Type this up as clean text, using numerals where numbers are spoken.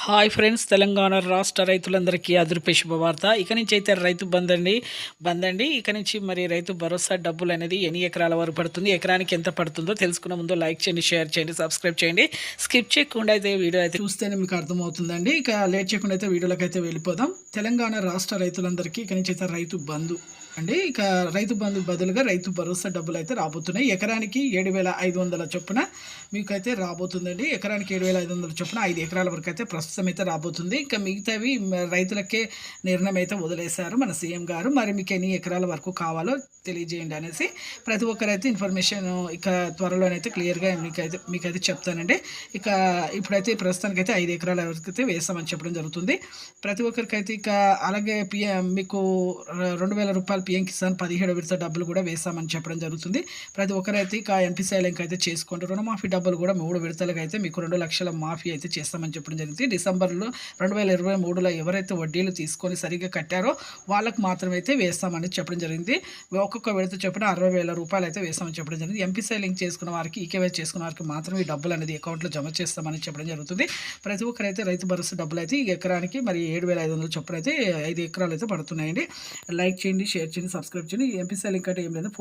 Hi friends, Telangana రాష్ట్ర రైతులందరికీ అదురుపే శుభవార్త. ఇక నుంచి అయితే రైతు బందండి. ఇక నుంచి మరి రైతు భరోసా డబ్బులు అనేది ఎన్ని ఎకరాల వరకు పడుతుంది, ఎకరానికి ఎంత పడుతుందో తెలుసుకున్న ముందు లైక్ చేయండి, షేర్ చేయండి, సబ్స్క్రైబ్ చేయండి. స్కిప్ చేయకుండా అయితే వీడియో అయితే చూస్తేనే మీకు అర్థమవుతుందండి. ఇక లేట్ చేయకుండా అయితే వీడియోలోకి అయితే వెళ్ళిపోదాం. తెలంగాణ రాష్ట్ర రైతులందరికీ ఇక నుంచి అయితే రైతు బంధు అండి. ఇక రైతు బంధు బదులుగా రైతు భరోసా డబ్బులు అయితే రాబోతున్నాయి. ఎకరానికి 7,500 చొప్పున మీకైతే రాబోతుందండి. ఎకరానికి 7,500 చొప్పున 5 ఎకరాల వరకు అయితే ప్రస్తుతం అయితే రాబోతుంది. ఇంకా మిగతావి రైతులకే నిర్ణయం అయితే వదిలేశారు మన సీఎం గారు. మరి మీకు ఎన్ని ఎకరాల వరకు కావాలో తెలియజేయండి అనేసి ప్రతి ఒక్కరైతే ఇన్ఫర్మేషన్ ఇక త్వరలోనైతే క్లియర్గా మీకైతే చెప్తానండి. ఇక ఇప్పుడైతే ప్రస్తుతానికైతే 5 ఎకరాల వరకు అయితే వేస్తామని చెప్పడం జరుగుతుంది. ప్రతి ఒక్కరికైతే ఇక అలాగే మీకు 2,000 రూపాయలు పిఎం కిసాన్ 17 విడత డబ్బులు కూడా వేస్తామని చెప్పడం జరుగుతుంది. ప్రతి ఒక్కరైతే ఇక ఎన్పిసిఐ లింక్ అయితే చేసుకోండి. రుణమాఫీ డబ్బులు కూడా 3 విడతలుగా అయితే మీకు 2 లక్షల మాఫీ అయితే చేస్తామని చెప్పడం జరిగింది. డిసెంబర్లో 2023లో ఎవరైతే వడ్డీలు తీసుకొని సరిగ్గా కట్టారో వాళ్ళకు మాత్రమే అయితే వేస్తామని చెప్పడం జరిగింది. ఒక్కొక్క విడత చొప్పున 60,000 రూపాయలు అయితే వేస్తామని చెప్పడం జరిగింది. ఎంపీసీ లింక్ చేసుకున్న వారికి, ఈకేవైసీ చేసుకున్న వారికి మాత్రమే ఈ డబ్బులు అనేది అకౌంట్లో జమ చేస్తామని చెప్పడం జరుగుతుంది. ప్రతి ఒక్కరైతే రైతు భరోసా డబ్బులు అయితే ఈ ఎకరానికి మరి 7,500 చొప్పున అయితే 5 ఎకరాలు అయితే పడుతున్నాయండి. లైక్ చేయండి, షేర్ చేయండి, సబ్స్క్రైబ్ చేయండి. ఎంపీసీ లింక్ అంటే ఏం లేదు, ఫోన్